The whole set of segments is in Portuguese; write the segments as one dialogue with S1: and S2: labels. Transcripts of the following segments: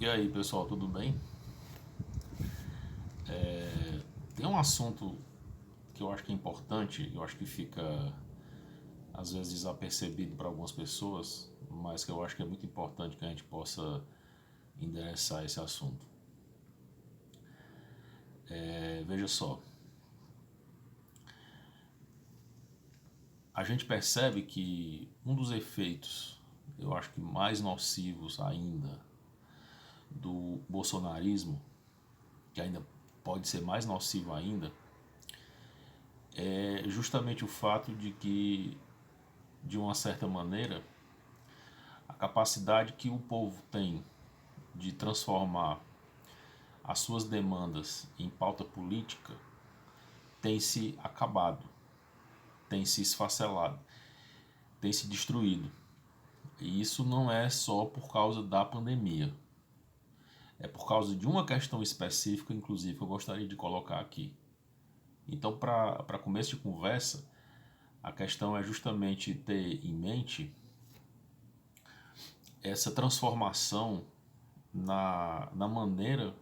S1: E aí, pessoal, tudo bem? Tem um assunto que eu acho que é importante, eu acho que fica às vezes desapercebido para algumas pessoas, mas que eu acho que é muito importante que a gente possa endereçar esse assunto. Veja só, a gente percebe que um dos efeitos, eu acho que mais nocivos ainda, do bolsonarismo, que ainda pode ser mais nocivo ainda, é justamente o fato de que, de uma certa maneira, a capacidade que o povo tem de transformar as suas demandas em pauta política tem se acabado, tem se esfacelado, tem se destruído. E isso não é só por causa da pandemia. É por causa de uma questão específica, inclusive, que eu gostaria de colocar aqui. Então, para começo de conversa, a questão é justamente ter em mente essa transformação na maneira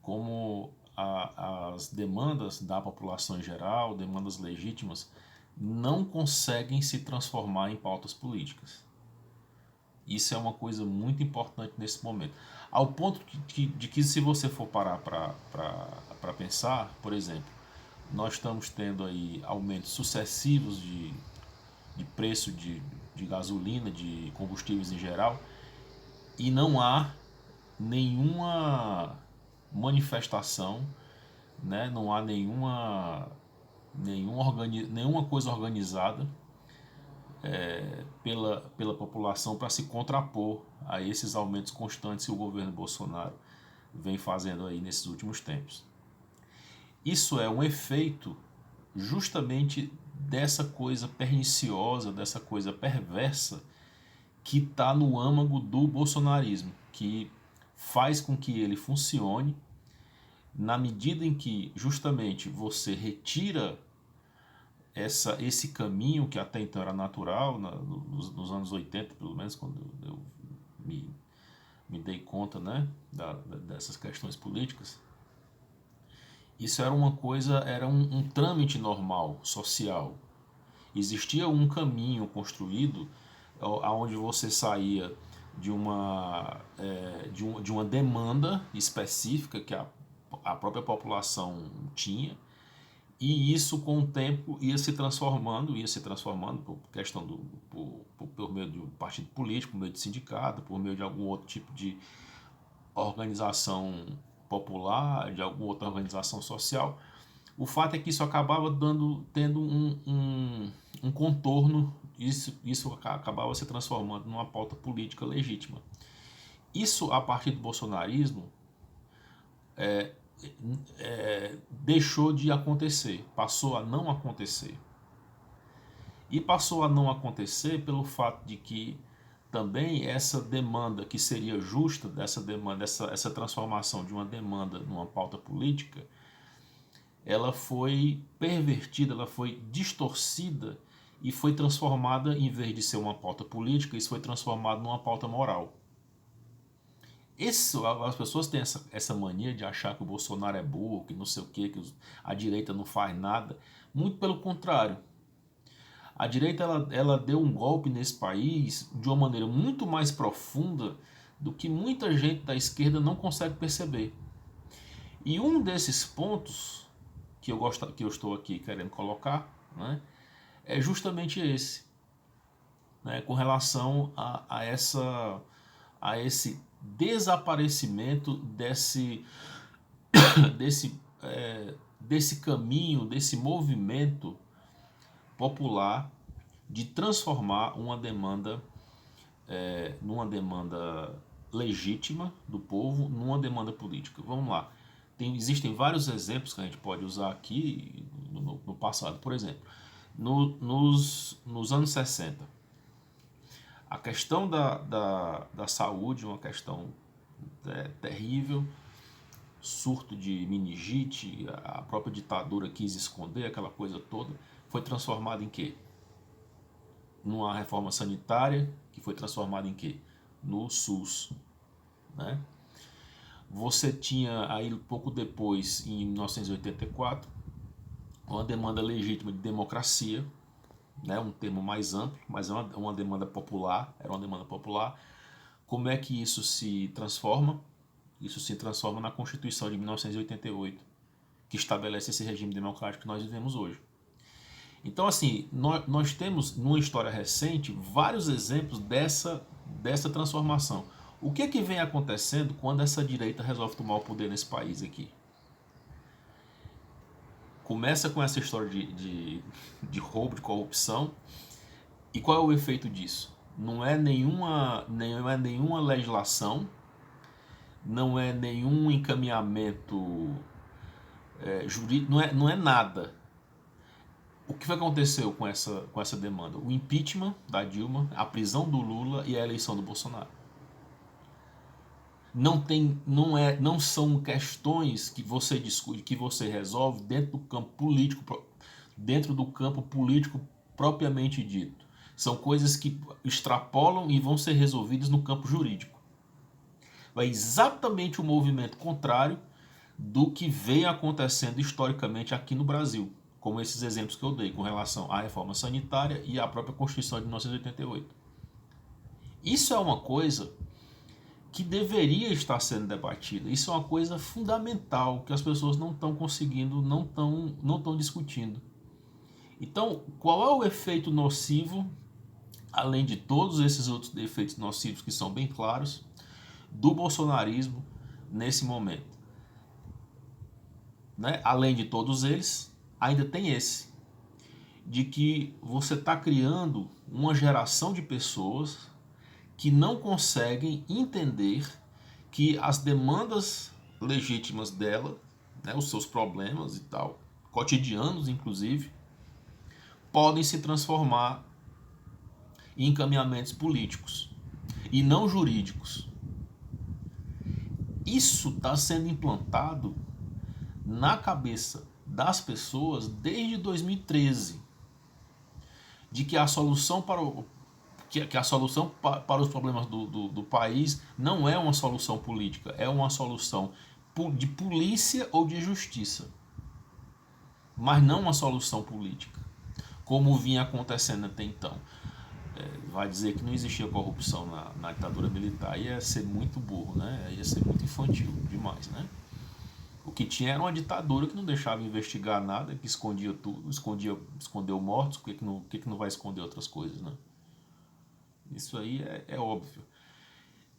S1: como as demandas da população em geral, demandas legítimas, não conseguem se transformar em pautas políticas. Isso é uma coisa muito importante nesse momento. Ao ponto de que se você for parar para pensar, por exemplo, nós estamos tendo aí aumentos sucessivos de preço de gasolina, de combustíveis em geral, e não há nenhuma manifestação, né? Não há nenhuma coisa organizada pela população para se contrapor a esses aumentos constantes que o governo Bolsonaro vem fazendo aí nesses últimos tempos. Isso é um efeito justamente dessa coisa perniciosa, dessa coisa perversa que está no âmago do bolsonarismo, que faz com que ele funcione na medida em que justamente você retira esse caminho que até então era natural, nos anos 80, pelo menos, quando eu me, me dei conta, né, dessas questões políticas. Isso era uma coisa, era um trâmite normal, social. Existia um caminho construído aonde você saía de uma demanda específica que a própria população tinha, e isso com o tempo ia se transformando por questão por meio de um partido político, por meio de sindicato, por meio de algum outro tipo de organização popular, de alguma outra organização social. O fato é que isso acabava tendo um contorno, isso acabava se transformando numa pauta política legítima. Isso, a partir do bolsonarismo, deixou de acontecer, passou a não acontecer. E passou a não acontecer pelo fato de que também essa demanda que seria justa, dessa demanda, essa transformação de uma demanda numa pauta política, ela foi pervertida, ela foi distorcida e foi transformada, em vez de ser uma pauta política, isso foi transformado numa pauta moral. As pessoas têm essa mania de achar que o Bolsonaro é burro, que não sei o que a direita não faz nada. Muito pelo contrário. A direita ela deu um golpe nesse país de uma maneira muito mais profunda do que muita gente da esquerda não consegue perceber. E um desses pontos que eu estou aqui querendo colocar, né, é justamente esse, né, com relação a esse desaparecimento desse, desse caminho, desse movimento popular de transformar uma demanda numa demanda legítima do povo, numa demanda política. Vamos lá. Existem vários exemplos que a gente pode usar aqui no passado. Por exemplo, nos anos 60, a questão da saúde, uma questão terrível, surto de meningite, a própria ditadura quis esconder aquela coisa toda, foi transformada em quê? Numa reforma sanitária que foi transformada em quê? No SUS, né? Você tinha aí pouco depois, em 1984, uma demanda legítima de democracia, né, um termo mais amplo, mas é uma demanda popular, era uma demanda popular. Como é que isso se transforma? Isso se transforma na Constituição de 1988, que estabelece esse regime democrático que nós vivemos hoje. Então, assim, nós temos, numa história recente, vários exemplos dessa transformação. O que é que vem acontecendo quando essa direita resolve tomar o poder nesse país aqui? Começa com essa história de roubo, de corrupção. E qual é o efeito disso? Não é nenhuma legislação, não é nenhum encaminhamento jurídico, não é nada. O que aconteceu com essa demanda? O impeachment da Dilma, a prisão do Lula e a eleição do Bolsonaro. Não são questões que você discute, que você resolve dentro do campo político propriamente dito. São coisas que extrapolam e vão ser resolvidas no campo jurídico. É exatamente o movimento contrário do que vem acontecendo historicamente aqui no Brasil, como esses exemplos que eu dei com relação à reforma sanitária e à própria Constituição de 1988. Isso é uma coisa que deveria estar sendo debatida. Isso é uma coisa fundamental que as pessoas não estão conseguindo, não estão discutindo. Então, qual é o efeito nocivo, além de todos esses outros efeitos nocivos que são bem claros, do bolsonarismo nesse momento? Né? Além de todos eles, ainda tem esse, de que você está criando uma geração de pessoas que não conseguem entender que as demandas legítimas dela, né, os seus problemas e tal, cotidianos inclusive, podem se transformar em encaminhamentos políticos e não jurídicos. Isso está sendo implantado na cabeça das pessoas desde 2013, de que a solução para os problemas do país não é uma solução política, é uma solução de polícia ou de justiça, mas não uma solução política, como vinha acontecendo até então. Vai dizer que não existia corrupção na ditadura militar, ia ser muito burro, né? Ia ser muito infantil demais, né? O que tinha era uma ditadura que não deixava investigar nada, que escondia tudo, escondeu mortos, por que não vai esconder outras coisas, né? Isso aí é óbvio.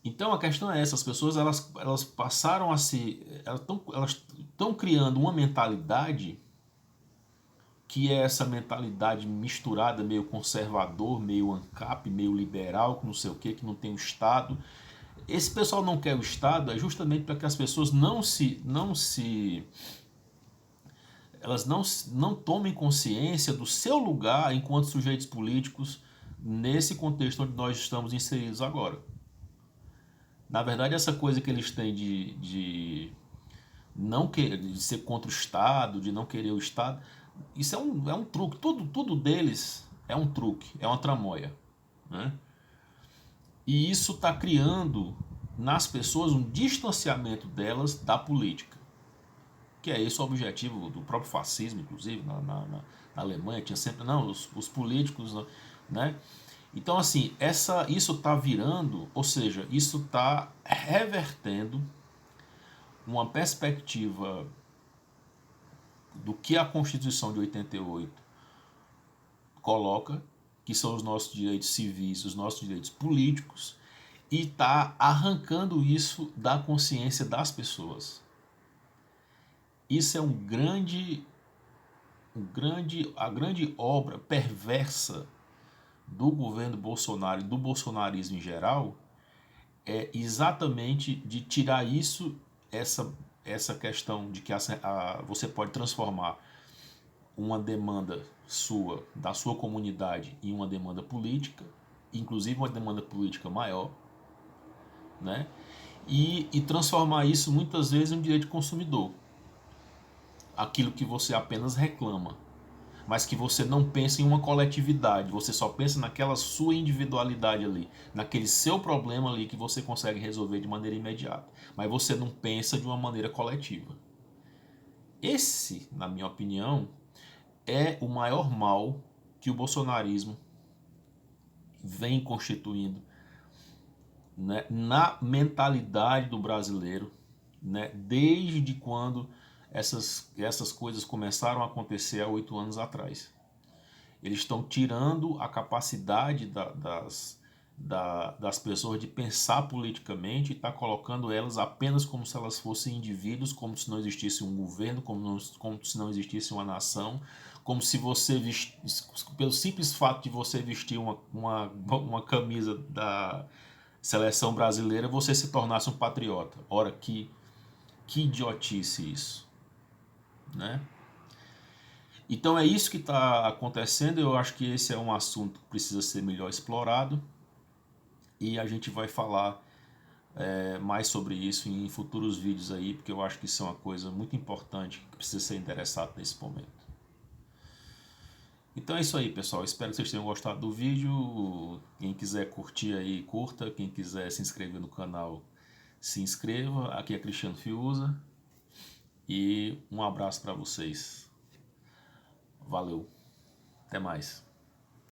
S1: Então a questão é essa, as pessoas elas passaram a se... Elas estão criando uma mentalidade que é essa mentalidade misturada, meio conservador, meio ANCAP, meio liberal, que não sei o que não tem o Estado. Esse pessoal não quer o Estado é justamente para que as pessoas elas não tomem consciência do seu lugar enquanto sujeitos políticos nesse contexto onde nós estamos inseridos agora. Na verdade, essa coisa que eles têm de não querer, de ser contra o Estado, de não querer o Estado, isso é um truque. Tudo deles é um truque, é uma tramóia, né? E isso está criando nas pessoas um distanciamento delas da política, que é esse o objetivo do próprio fascismo, inclusive na Alemanha tinha sempre os políticos, né? Então assim, isso está virando, ou seja, isso está revertendo uma perspectiva do que a Constituição de 88 coloca, que são os nossos direitos civis, os nossos direitos políticos, e está arrancando isso da consciência das pessoas. Isso é a grande obra perversa do governo Bolsonaro e do bolsonarismo em geral, é exatamente de tirar essa questão de que você pode transformar uma demanda sua, da sua comunidade, em uma demanda política, inclusive uma demanda política maior, né? E transformar isso muitas vezes em um direito de consumidor, aquilo que você apenas reclama. mas que você não pensa em uma coletividade, você só pensa naquela sua individualidade ali, naquele seu problema ali que você consegue resolver de maneira imediata, mas você não pensa de uma maneira coletiva. Esse, na minha opinião, é o maior mal que o bolsonarismo vem constituindo, né, na mentalidade do brasileiro, né, desde quando essas coisas começaram a acontecer há 8 anos atrás. Eles estão tirando a capacidade das pessoas de pensar politicamente e está colocando elas apenas como se elas fossem indivíduos, como se não existisse um governo, como se não existisse uma nação, como se você, pelo simples fato de você vestir uma camisa da seleção brasileira, você se tornasse um patriota. Ora, que idiotice isso, né? Então é isso que está acontecendo. Eu acho que esse é um assunto que precisa ser melhor explorado e a gente vai falar mais sobre isso em futuros vídeos aí, porque eu acho que isso é uma coisa muito importante que precisa ser interessado nesse momento. Então é isso aí, pessoal. Espero que vocês tenham gostado do vídeo. Quem quiser curtir aí, curta. Quem quiser se inscrever no canal, se inscreva. Aqui é Cristiano Fiuza e um abraço para vocês. Valeu. Até mais.